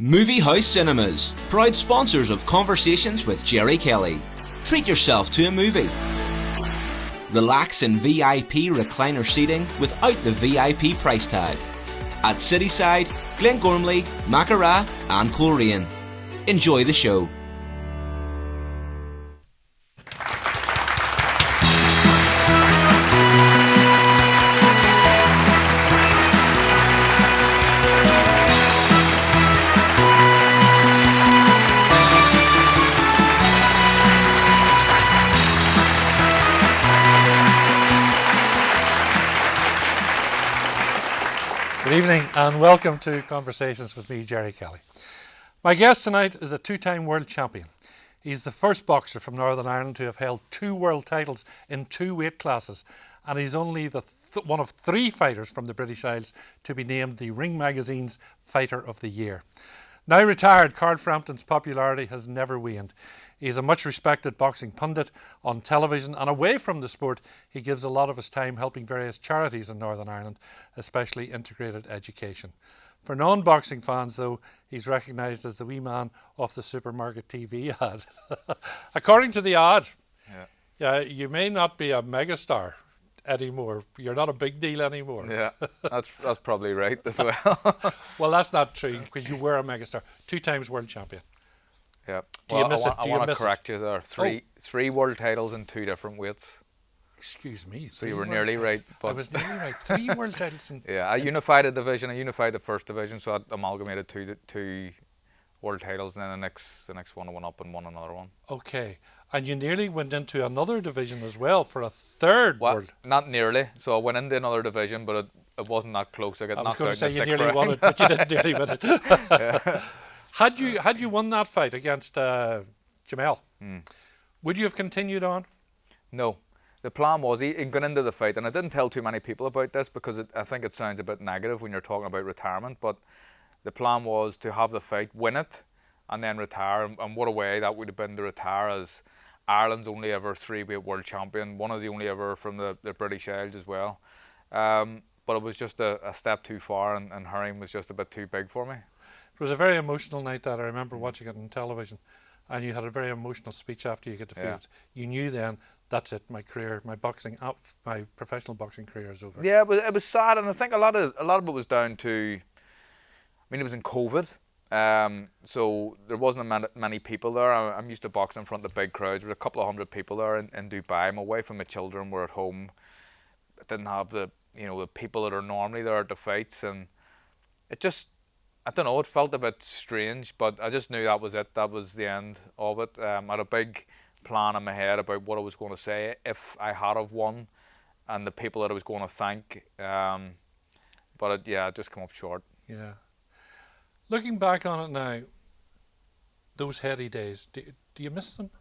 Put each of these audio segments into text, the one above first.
Movie House Cinemas, proud sponsors of Conversations with Gerry Kelly. Treat yourself to a movie. Relax in VIP recliner seating without the VIP price tag. At Cityside, Glengormley, Mackara and Coleraine. Enjoy the show. Good evening and welcome to Conversations with me, Gerry Kelly. My guest tonight is a two-time world champion. He's the first boxer from Northern Ireland to have held 2 world titles in 2 weight classes, and he's only the one of 3 fighters from the British Isles to be named the Ring Magazine's Fighter of the Year. Now retired, Frampton's popularity has never waned. He's a much respected boxing pundit on television, and away from the sport he gives a lot of his time helping various charities in Northern Ireland, especially integrated education. For non-boxing fans though, he's recognised as the wee man off the supermarket TV ad. According to the ad, you may not be a megastar anymore. You're not a big deal anymore. Yeah, that's probably right as well. Well, that's not true, because you were a megastar, 2 times world champion. Yeah. Do you miss it? I want to correct you there. Three world titles in 2 different weights. Excuse me. So you were nearly right. But I was nearly right. 3 world titles. Yeah, I unified a division. I unified the first division, so I amalgamated two world titles, and then the next one I went up and won another one. Okay. And you nearly went into another division as well for a 3rd world. Not nearly. So I went into another division, but it wasn't that close. I got knocked out in the 6th round. I was going to say you nearly won it, but you didn't nearly win it. Yeah. Had you won that fight against Jamel, would you have continued on? No. The plan was, he got into the fight, and I didn't tell too many people about this because I think it sounds a bit negative when you're talking about retirement, but the plan was to have the fight, win it, and then retire. And what a way that would have been to retire as Ireland's only ever 3-weight world champion, one of the only ever from the British Isles as well. But it was just a step too far, and Herring was just a bit too big for me. It was a very emotional night that I remember watching it on television, and you had a very emotional speech after you get defeated. Yeah. You knew then, that's it, my career, my professional boxing career is over. Yeah, it was sad, and I think a lot of it was down to, it was in COVID, so there wasn't many people there. I'm used to boxing in front of big crowds. There were a couple of 100 people there in Dubai. My wife and my children were at home. I didn't have the people that are normally there at the fights, and it just, I don't know, it felt a bit strange, but I just knew that was it. That was the end of it. I had a big plan in my head about what I was going to say if I had have won, and the people that I was going to thank. But it just came up short. Yeah. Looking back on it now, those heady days, do you miss them?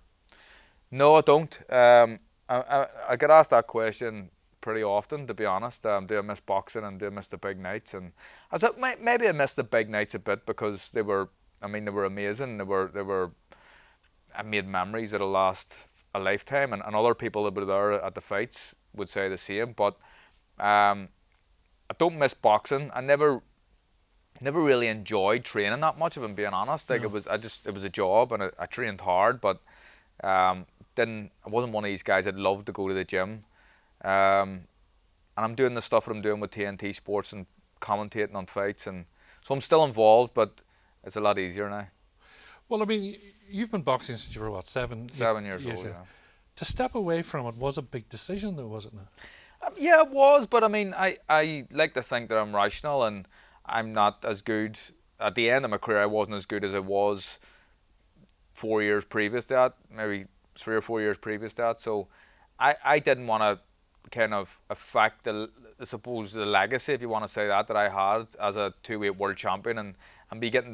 No, I don't. I get asked that question pretty often, to be honest. Do I miss boxing, and do I miss the big nights? And I thought maybe I miss the big nights a bit because they were amazing. I made memories that'll last a lifetime, and other people that were there at the fights would say the same. But I don't miss boxing. I never really enjoyed training that much, if I'm being honest. Like, no. It was a job, and I trained hard, but I wasn't one of these guys that loved to go to the gym. And I'm doing the stuff that I'm doing with TNT Sports and commentating on fights, and so I'm still involved, but it's a lot easier now. Well, you've been boxing since you were what, 7 years old. Yeah. To step away from it was a big decision, though, was it not? Yeah, it was, but I like to think that I'm rational, and I'm not as good. At the end of my career, I wasn't as good as I was 4 years previous to that, maybe 3 or 4 years previous to that. So I didn't want to kind of affect the legacy, if you want to say that I had as a 2-weight world champion, and be getting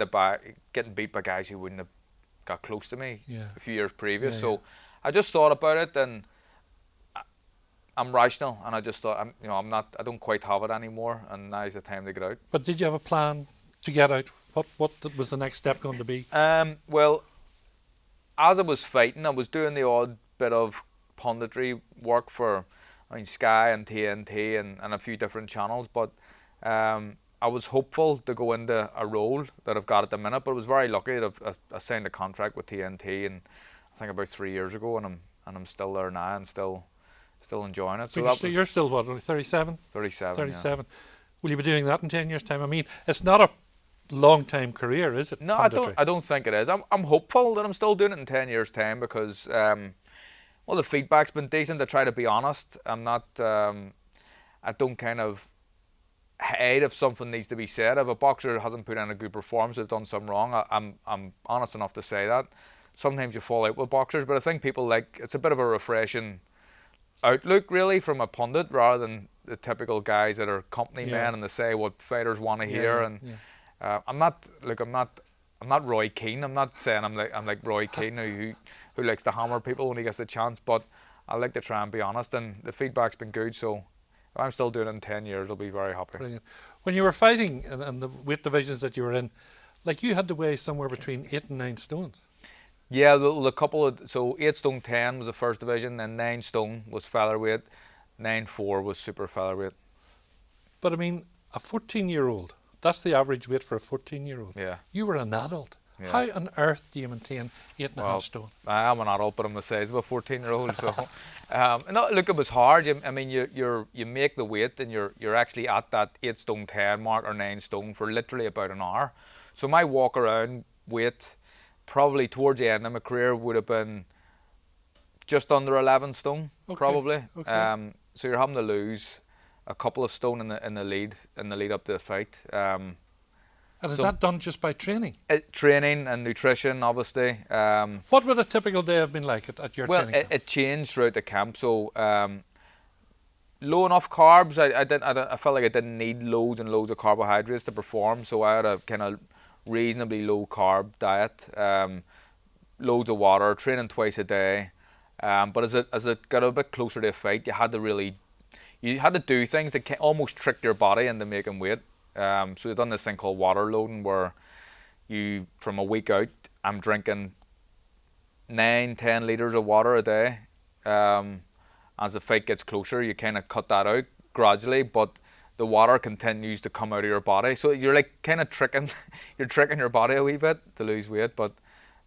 beat by guys who wouldn't have got close to me a few years previous. So I just thought about it, and I'm rational, and I just thought I don't quite have it anymore, and now's the time to get out. But did you have a plan to get out? What was the next step going to be? Well, as I was fighting, I was doing the odd bit of punditry work for Sky and TNT and a few different channels, but I was hopeful to go into a role that I've got at the minute, but I was very lucky that I signed a contract with TNT, and I think about 3 years ago, and I'm still there now and still enjoying it. So You're still what, only 37? 37. 37. Will you be doing that in 10 years' time? I mean, it's not a long time career, is it? No, punditry? I don't think it is. I'm hopeful that I'm still doing it in 10 years' time because well, the feedback's been decent. To try to be honest, I'm not. I don't kind of hide if something needs to be said. If a boxer hasn't put in a good performance, they've done something wrong. I'm honest enough to say that. Sometimes you fall out with boxers, but I think people it's a bit of a refreshing outlook really from a pundit rather than the typical guys that are company men and they say what fighters want to hear. I'm not Roy Keane. I'm not saying I'm like Roy Keane who likes to hammer people when he gets a chance, but I like to try and be honest, and the feedback's been good, so if I'm still doing it in 10 years, I'll be very happy. Brilliant. When you were fighting and the weight divisions that you were in, like you had to weigh somewhere between 8 and 9 stone. Yeah, the couple of, so 8 stone 10 was the first division, then 9 stone was featherweight, 9-4 was super featherweight. But I mean, a 14-year-old, that's the average weight for a 14-year-old. Yeah. You were an adult. Yeah. How on earth do you maintain 8.5 stone? I am an adult, but I'm the size of a 14-year-old. So, no, look, it was hard. I mean, you make the weight, and you're actually at that 8 stone 10 mark or 9 stone for literally about an hour. So my walk around weight, probably towards the end of my career, would have been just under 11 stone, probably. Okay. So you're having to lose a couple of stone in the lead up to the fight. And is that done just by training? Training and nutrition, obviously. What would a typical day have been like at your training camp? It changed throughout the camp. So low enough carbs. I felt like I didn't need loads and loads of carbohydrates to perform. So I had a kind of reasonably low carb diet. Loads of water, training twice a day. But as it got a bit closer to a fight, you had to do things that almost trick your body into making weight. So they've done this thing called water loading, where you, from a week out, I'm drinking 9-10 litres of water a day. As the fight gets closer, you kind of cut that out gradually, but the water continues to come out of your body. So you're like kind of tricking your body a wee bit to lose weight. But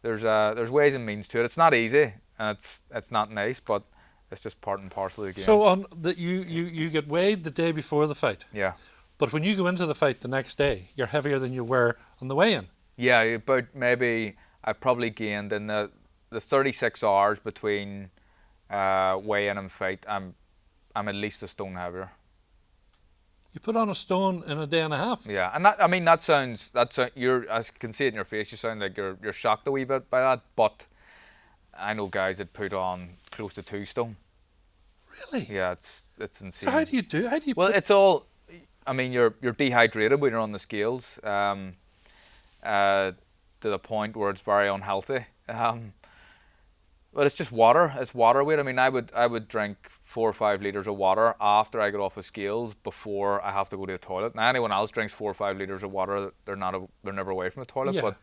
there's ways and means to it. It's not easy, and it's not nice, but it's just part and parcel of the game. So you get weighed the day before the fight. Yeah. But when you go into the fight the next day, you're heavier than you were on the weigh-in. Yeah, about maybe I probably gained in the 36 hours between weigh-in and fight. I'm at least a stone heavier. You put on a stone in a day and a half. Yeah, and that sounds I can see it in your face. You sound like you're shocked a wee bit by that, but I know guys that put on close to 2 stone. Really? Yeah, it's insane. So how do you? Well, it's all. I mean, you're dehydrated when you're on the scales, to the point where it's very unhealthy. But it's just water. It's water weight. I mean, I would drink 4 or 5 litres of water after I get off the scales before I have to go to the toilet. Now, anyone else drinks 4 or 5 litres of water, they're never away from the toilet.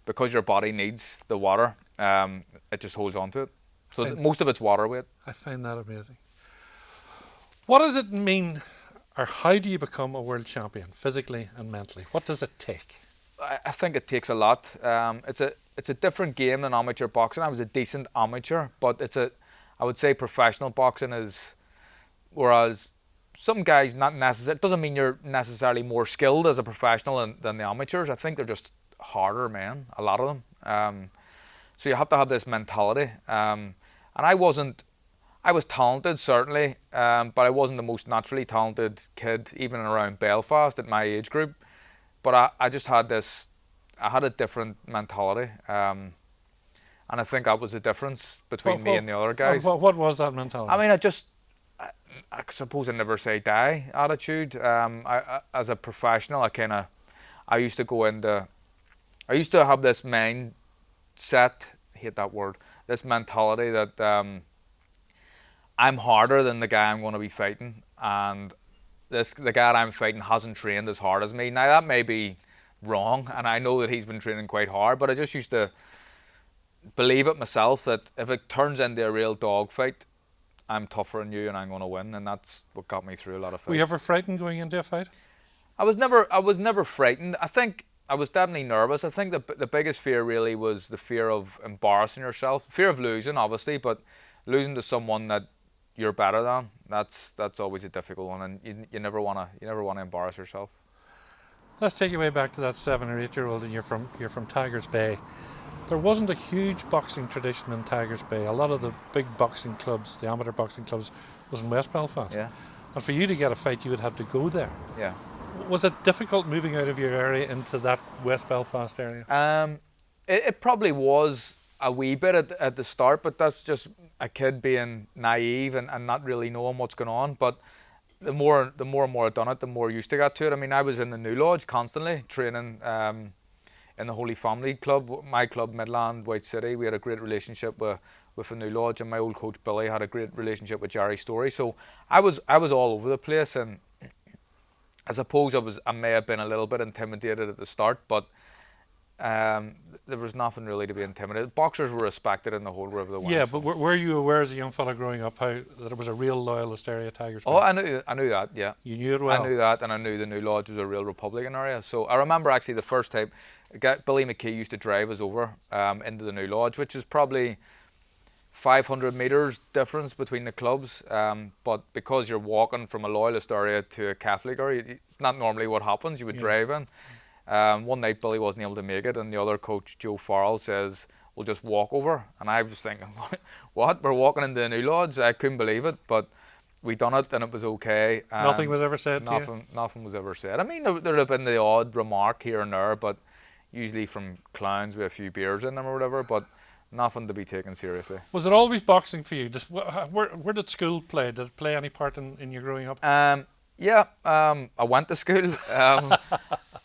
Because your body needs the water, it just holds on to it. So most of it's water weight. I find that amazing. What does it mean, or how do you become a world champion, physically and mentally? What does it take? I think it takes a lot. It's a different game than amateur boxing. I was a decent amateur, but I would say professional boxing is, whereas some guys not necessarily, it doesn't mean you're necessarily more skilled as a professional than the amateurs. I think they're just harder men, a lot of them. So you have to have this mentality. And I was talented, certainly, but I wasn't the most naturally talented kid, even around Belfast at my age group. But I just had I had a different mentality. And I think that was the difference between me and the other guys. What was that mentality? I mean, I suppose I never say die attitude. As a professional, I used to have this mindset, I hate that word, this mentality that I'm harder than the guy I'm going to be fighting, and the guy I'm fighting hasn't trained as hard as me. Now that may be wrong, and I know that he's been training quite hard, but I just used to believe it myself that if it turns into a real dogfight, I'm tougher than you and I'm going to win, and that's what got me through a lot of fights. Were you ever frightened going into a fight? I was never frightened. I think I was definitely nervous. I think the biggest fear really was the fear of embarrassing yourself, fear of losing, obviously, but losing to someone that you're better than. That's always a difficult one, and you never wanna embarrass yourself. Let's take you way back to that 7 or 8 year old, and you're from Tigers Bay. There wasn't a huge boxing tradition in Tigers Bay. A lot of the big boxing clubs, the amateur boxing clubs, was in West Belfast. Yeah, And for you to get a fight, you would have to go there. yeah. Was it difficult moving out of your area into that West Belfast area? It probably was a wee bit at the start, but that's just a kid being naive and not really knowing what's going on. But the more and more I've done it, the more used to get to it. I mean, I was in the New Lodge constantly training in the Holy Family Club, my club, Midland, White City. We had a great relationship with the New Lodge, and my old coach Billy had a great relationship with Gerry Story. So I was all over the place, and I suppose I may have been a little bit intimidated at the start, but there was nothing really to be intimidated. Boxers were respected in the whole wherever they went. Yeah, but were you aware as a young fella growing up that it was a real loyalist area, Tigers Bay? Oh, I knew that. Yeah, You knew it well. I knew that, and I knew the New Lodge was a real Republican area. So I remember actually the first time, Billy McKee used to drive us over into the New Lodge, which is probably 500 metres difference between the clubs. But because you're walking from a loyalist area to a Catholic area, it's not normally what happens. You would drive in. One night Billy wasn't able to make it, and the other coach, Joe Farrell, says, "We'll just walk over." And I was thinking, what? We're walking into the New Lodge? I couldn't believe it, but we done it, and it was okay. Nothing was ever said to you? Nothing was ever said. I mean, there would have been the odd remark here and there, but usually from clowns with a few beers in them or whatever, but nothing to be taken seriously. Was it always boxing for you? Just where did school play? Did it play any part in your growing up? Yeah, I went to school.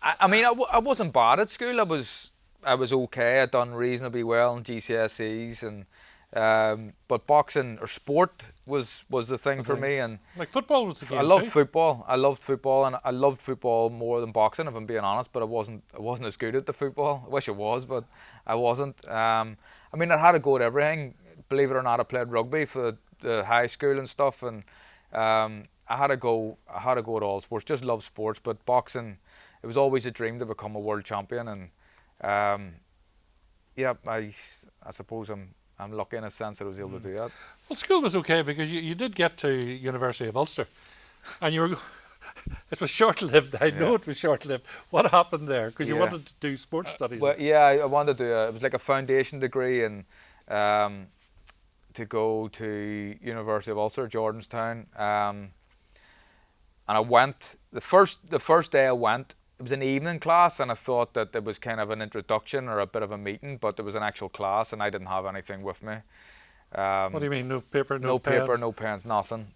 I mean, I wasn't bad at school. I was okay. I'd done reasonably well in GCSEs, and but boxing or sport was the thing for me. And like football was the game. I loved too. football. I loved football, and I loved football more than boxing, if I'm being honest. But I wasn't as good at the football. I wish I was, but I wasn't. I mean, I had to go at everything. Believe it or not, I played rugby for the high school and stuff, and I had to go at all sports. Just love sports, but boxing, it was always a dream to become a world champion, and yeah, I suppose I'm lucky in a sense that I was able to do that. Well, school was okay because you did get to University of Ulster, and you were. It was short-lived. I know it was short-lived. What happened there? Because you wanted to do sports studies. Well, yeah, I wanted to do it was like a foundation degree, and to go to University of Ulster, Jordanstown, and I went the first day I went. It was an evening class, and I thought that it was kind of an introduction or a bit of a meeting, but there was an actual class, and I didn't have anything with me. What do you mean? No paper, no pens? No paper, no pens, nothing.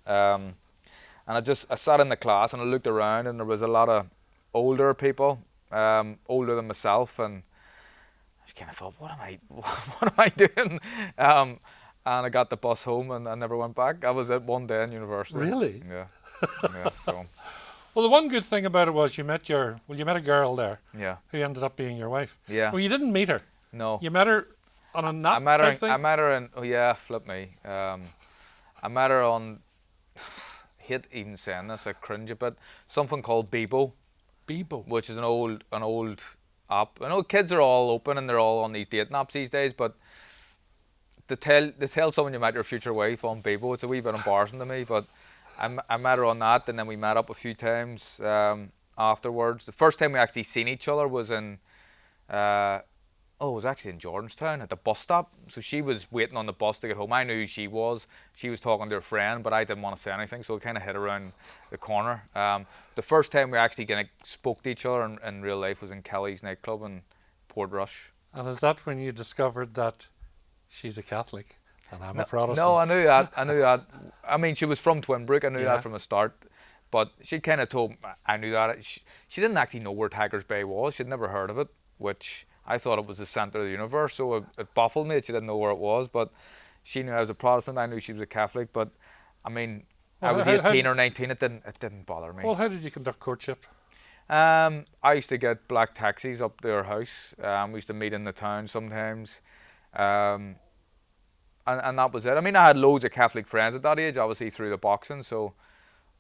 And I sat in the class, and I looked around, and there was a lot of older people, older than myself, and I just kind of thought, what am I doing? And I got the bus home, and I never went back. I was at one day in university. Really? Yeah. So. Well, the one good thing about it was you met a girl there. Yeah. Who ended up being your wife. Yeah. Well, you didn't meet her. No. You met her on a nap thing? I met her in, oh yeah, flip me. I met her on, hate even saying this, I cringe a bit, something called Bebo. Bebo? Which is an old app. I know kids are all open and they're all on these dating apps these days, but to tell someone you met your future wife on Bebo, it's a wee bit embarrassing to me, but I met her on that, and then we met up a few times afterwards. The first time we actually seen each other was in, it was actually in Jordanstown at the bus stop. So she was waiting on the bus to get home. I knew who she was. She was talking to her friend, but I didn't want to say anything, so I kind of hid around the corner. The first time we actually kind of spoke to each other in real life was in Kelly's nightclub in Portrush. And is that when you discovered that she's a Catholic and I'm a Protestant? No, I knew that. I mean, she was from Twinbrook. I knew that from the start. But she kind of told me, I knew that. She didn't actually know where Tigers Bay was. She'd never heard of it, which I thought it was the centre of the universe. So it baffled me that she didn't know where it was. But she knew I was a Protestant. I knew she was a Catholic. But, I mean, I was 18 or 19. It didn't bother me. Well, how did you conduct courtship? I used to get black taxis up to her house. We used to meet in the town sometimes. And that was it. I mean, I had loads of Catholic friends at that age, obviously through the boxing. So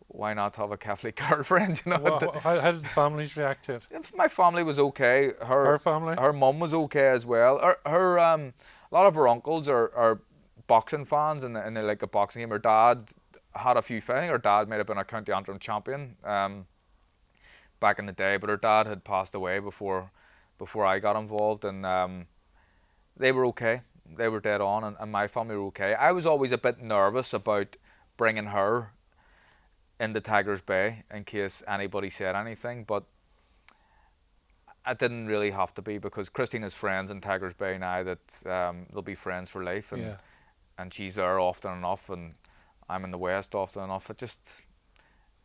why not have a Catholic girlfriend? You know. How did the families react to it? My family was okay. Her family? Her mum was okay as well. A lot of her uncles are boxing fans and they like a boxing game. Her dad had a few fighting. Her dad might have been a County Antrim champion back in the day, but her dad had passed away before I got involved, and they were okay. They were dead on, and my family were okay. I was always a bit nervous about bringing her into Tigers Bay in case anybody said anything, but I didn't really have to be, because Christine has friends in Tigers Bay now that they'll be friends for life, and she's there often enough, and I'm in the West often enough. It just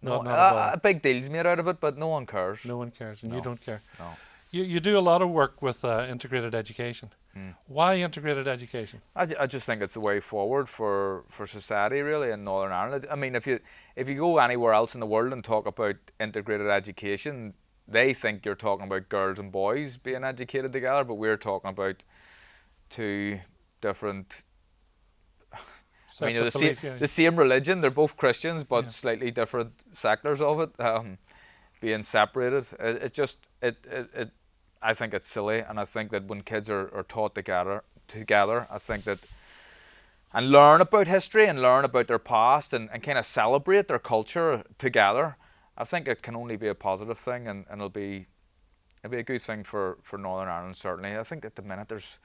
a big deal's made out of it, but no one cares. No one cares, and you don't care. No. You do a lot of work with integrated education. Why integrated education? I just think it's the way forward for society, really, in Northern Ireland. I mean, if you go anywhere else in the world and talk about integrated education, they think you're talking about girls and boys being educated together, but we're talking about two different. I mean, the same religion. They're both Christians, but slightly different sectors of it, being separated. I think it's silly, and I think that when kids are taught together, I think that, and learn about history and learn about their past and kind of celebrate their culture together, I think it can only be a positive thing, and it'll be a good thing for Northern Ireland, certainly. I think at the minute there's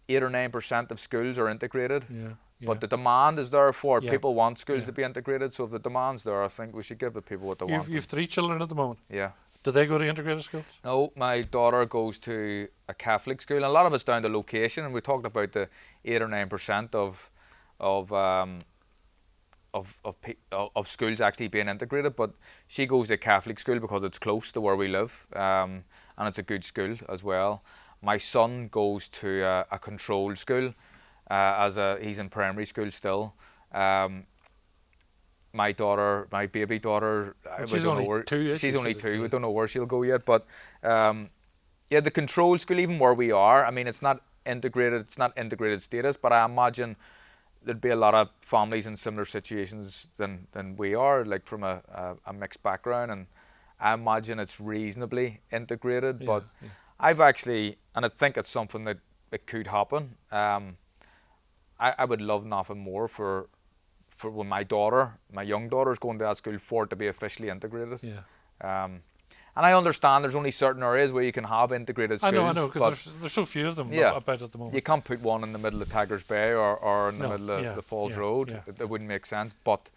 8 or 9% of schools are integrated, but the demand is there for it. People want schools to be integrated, so if the demand's there, I think we should give the people what they want. You've 3 children at the moment? Yeah. Do they go to integrated schools? No, my daughter goes to a Catholic school, and a lot of it's down to location. And we talked about the 8 or 9% of schools actually being integrated. But she goes to a Catholic school because it's close to where we live, and it's a good school as well. My son goes to a controlled school, he's in primary school still. My baby daughter, she's only 2. She's only 2. We don't know where she'll go yet, but the control school, even where we are, I mean, it's not integrated. It's not integrated status, but I imagine there'd be a lot of families in similar situations than we are, like from a mixed background, and I imagine it's reasonably integrated. But I've actually, and I think it's something that it could happen. I would love nothing more for when my young daughter is going to that school, for it to be officially integrated. And I understand there's only certain areas where you can have integrated schools. I know, because there's so few of them about at the moment. You can't put one in the middle of Tigers Bay or in the middle of the Falls Road. It wouldn't make sense, but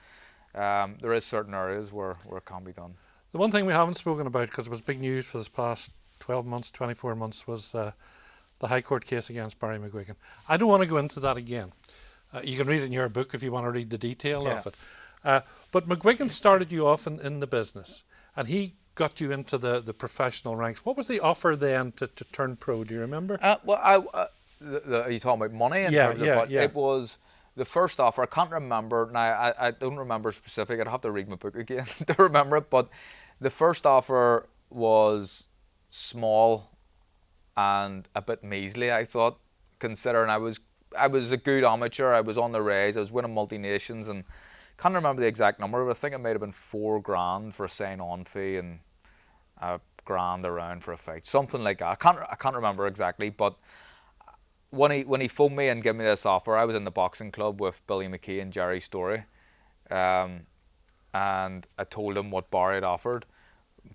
there is certain areas where it can be done. The one thing we haven't spoken about, because it was big news for this past 12 months, 24 months, was the High Court case against Barry McGuigan. I don't want to go into that again. You can read it in your book if you want to read the detail of it. But McGuigan started you off in the business, and he got you into the professional ranks. What was the offer then to turn pro? Do you remember? Are you talking about money? It was the first offer. I can't remember now. I don't remember specific. I'd have to read my book again to remember it. But the first offer was small and a bit measly, I thought, considering I was a good amateur. I was on the rise. I was winning multi-nations, and can't remember the exact number, but I think it might have been $4,000 for a sign-on fee and $1,000 around for a fight, something like that. I can't remember exactly, but when he phoned me and gave me this offer, I was in the boxing club with Billy McKee and Gerry Story, and I told him what Barry had offered.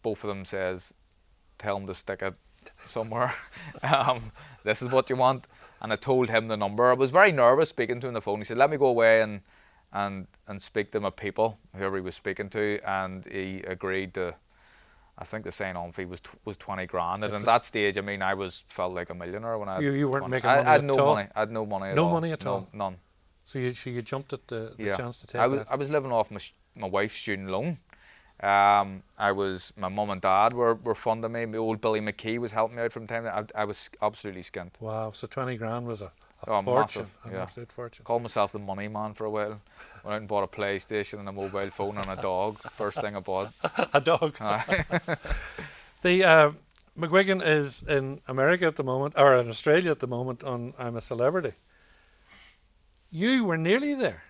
Both of them says, tell him to stick it somewhere. This is what you want. And I told him the number. I was very nervous speaking to him on the phone. He said, let me go away and speak to my people, whoever he was speaking to, and he agreed to, I think the sign-on fee was $20,000. And at that stage, I mean, felt like a millionaire when I you weren't making money I had at no all? money. I had no money at all. No money at all? None. So you jumped at the chance to take I was living off my wife's student loan. My mum and dad were funding me. My old Billy McKee was helping me out from time to time. I was absolutely skint. Wow, so $20,000 was a fortune, massive, an absolute fortune. Called myself the money man for a while. Went out and bought a PlayStation and a mobile phone and a dog. First thing I bought. A dog. The McGuigan is in America at the moment, or in Australia at the moment, on I'm a Celebrity. You were nearly there.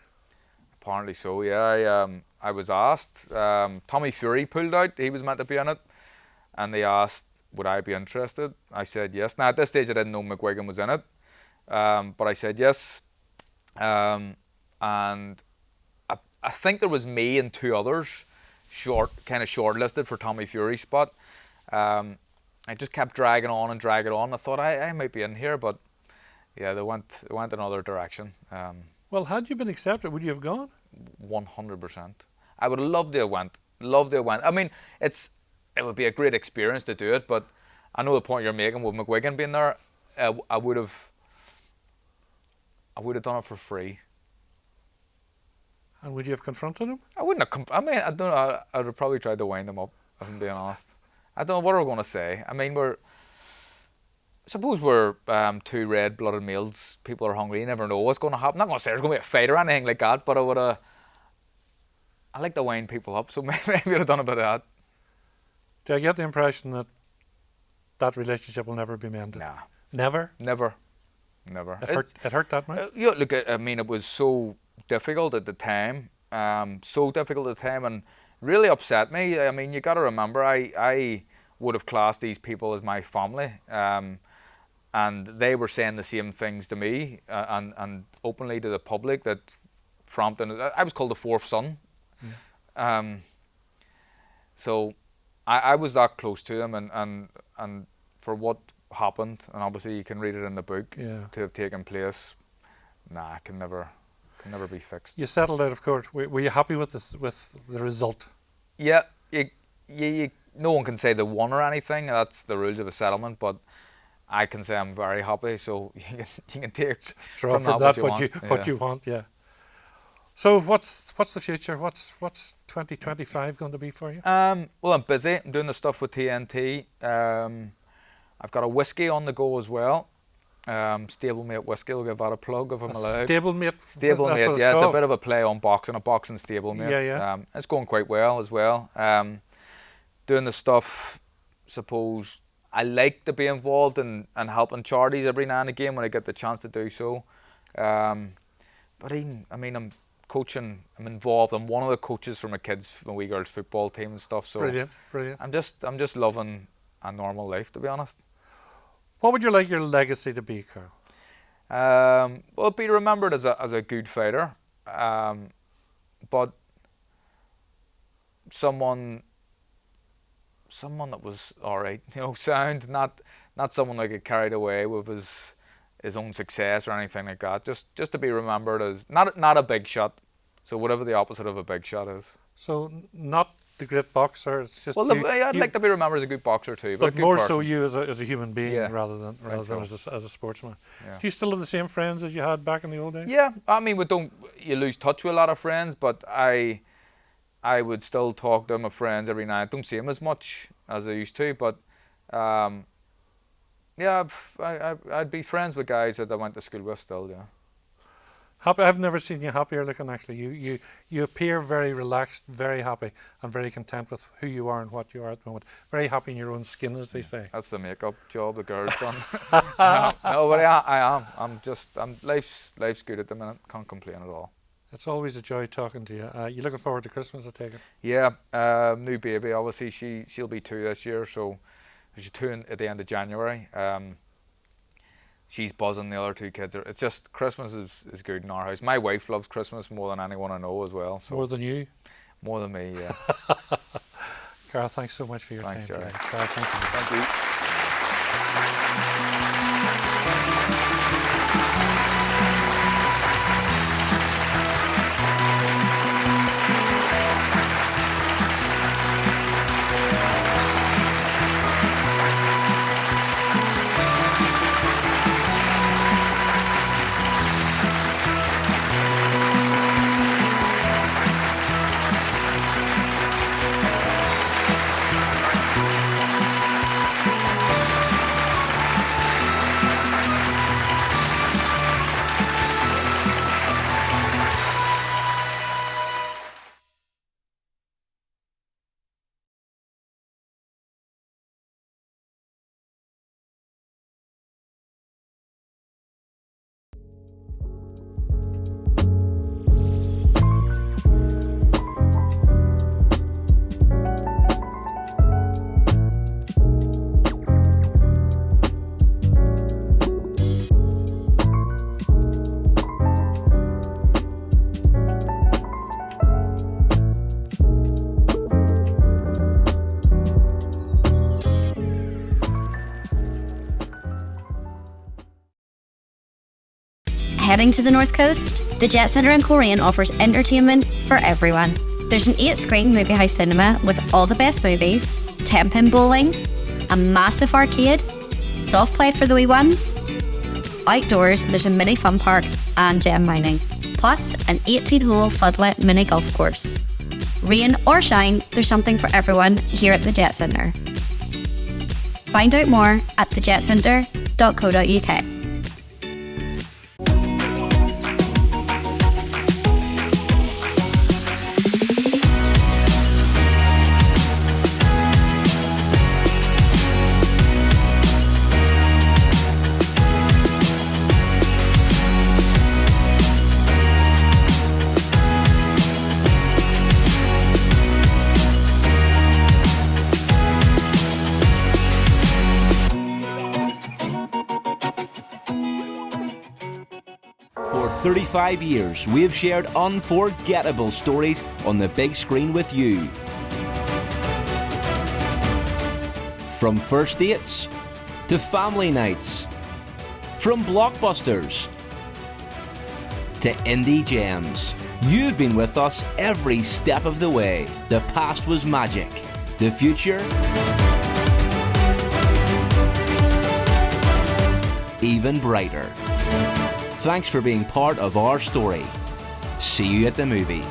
Apparently so, yeah. I was asked. Tommy Fury pulled out. He was meant to be in it. And they asked, would I be interested? I said yes. Now, at this stage, I didn't know McGuigan was in it. But I said yes. And I think there was me and 2 others shortlisted for Tommy Fury's spot. I just kept dragging on. I thought I might be in here, but yeah, they went another direction. Well, had you been accepted, would you have gone? 100%. I would love to have went. I mean, it would be a great experience to do it, but I know the point you're making with McGuigan being there. I would have done it for free. And would you have confronted him? I wouldn't have. I mean, I don't know. I would have probably tried to wind them up, if I'm being honest. I don't know what we're going to say. I mean, suppose we're 2 red-blooded males. People are hungry. You never know what's going to happen. I'm not going to say there's going to be a fight or anything like that, but I like to wind people up, so maybe I'd have done a bit of that. Do I get the impression that that relationship will never be mended? Nah. Never? Never. It hurt that much? Yeah, look, I mean, it was so difficult at the time. And really upset me. I mean, you got to remember, I would have classed these people as my family. And they were saying the same things to me and openly to the public that Frampton, I was called the 4th son. So I was that close to them, and for what happened, and obviously you can read it in the book, to have taken place, it can never be fixed. You settled out of court. Were you happy with the result? Yeah, no one can say they won or anything. That's the rules of a settlement, but I can say I'm very happy. So you can take from that what you want. Yeah. So what's the future? What's 2025 going to be for you? Well, I'm busy. I'm doing the stuff with TNT. I've got a whiskey on the go as well. Stablemate whiskey. I'll give that a plug if I'm allowed. Stablemate. Stablemate. Yeah, it's a bit of a play on boxing. A boxing stablemate. Yeah. It's going quite well as well. Doing the stuff. Suppose I like to be involved in helping charities every now and again when I get the chance to do so. But even, I mean, I'm coaching. I'm involved. I'm one of the coaches for my wee girls football team and stuff. So brilliant. I'm just loving a normal life, to be honest. What would you like your legacy to be, Carl? Well, be remembered as a good fighter, but someone that was all right, sound, not someone that get carried away with his own success or anything like that. Just to be remembered as not a big shot. So whatever the opposite of a big shot is. So not the great boxer. It's just I'd like to be remembered as a good boxer too, but a good more person. So you as a human being rather than as a sportsman. Yeah. Do you still have the same friends as you had back in the old days? Yeah, I mean, you lose touch with a lot of friends, but I would still talk to my friends every night. Don't see them as much as I used to, but I'd be friends with guys that I went to school with still. Yeah. Happy. I've never seen you happier looking. Actually, you appear very relaxed, very happy, and very content with who you are and what you are at the moment. Very happy in your own skin, as they say. That's the makeup job the girl's done. No, but I am. Life's good at the minute. Can't complain at all. It's always a joy talking to you. You looking forward to Christmas, I take it? Yeah, new baby. Obviously, she'll be 2 this year, so she's 2 at the end of January. She's buzzing. The other 2 kids are. It's just Christmas is good in our house. My wife loves Christmas more than anyone I know as well. So more than you? More than me, yeah. Carl, thanks so much for your time Gerry. today. Carl, thanks. Thank you. Heading to the North Coast, the Jet Centre in Coleraine offers entertainment for everyone. There's an 8-screen movie house cinema with all the best movies, 10-pin bowling, a massive arcade, soft play for the wee ones. Outdoors, there's a mini fun park and gem mining, plus an 18-hole floodlit mini golf course. Rain or shine, there's something for everyone here at the Jet Centre. Find out more at thejetcentre.co.uk. For 35 years, we have shared unforgettable stories on the big screen with you. From first dates to family nights, from blockbusters to indie gems, you've been with us every step of the way. The past was magic. The future, even brighter. Thanks for being part of our story. See you at the movies.